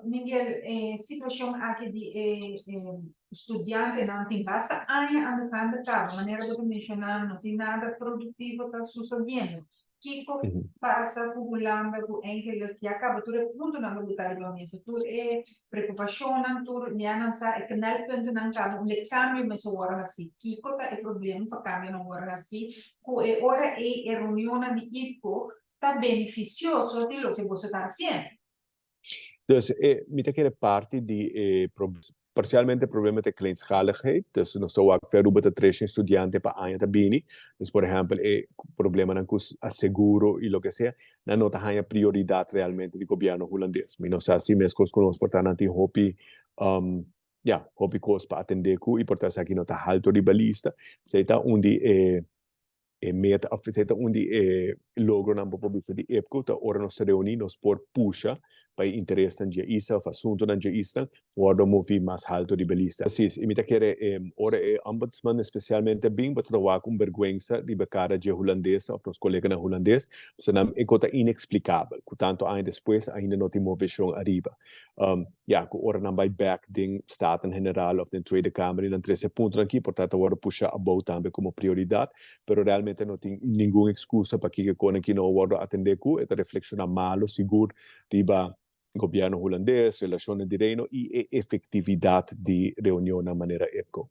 Miguel, situação aqui de estudante não tem basta ano andando cá, maneira de mencionar, não tem nada produtivo está sucedendo. Kiko passa acumulando com aquilo que acaba tudo ponto na lutar com isso, tudo é preocupação, tudo não sa é que não ponto não cabo, onde cambio mas o hora assim, Kiko tá é problema para cambio não hora assim, com é hora é reunião de Kiko tá beneficioso de lo que você está fazendo. Dus met een parte die parcialmente problemas de kleinschaligheid. Dus nós estamos a ver o trecho estudiante para año também. Dus por ejemplo, problema na seguro e lo que sea, na nota hanya prioridade realmente do governo holandês. Mas nós assim mesmo conosco portanto hopi hopi coisas para atender ku e portanto aqui nota alto de balista. Seita onde meta afeta onde logro na população de EPCO ta ora nos reunimos por puxa para interesse na ISA of assunto na ISA guarda movi mais alto de belista. Sim, imita querer ora ombudsman especialmente bem para trabalhar com vergonha de cara de holandesa ou nos colegas na holandês, senão é coisa inexplicável. Portanto, ainda depois ainda não tem movição arriba. Com ora não vai back ding staten general of the Tweede Kamer e dan 13 pontos aqui, portanto agora puxa a boa também como prioridade, pero realmente não tem nenhuma excusa para que aqui não guarda atender com esta reflexão malo seguro riba governo holandês, relações de reino e efetividade de reunião na maneira EPCO.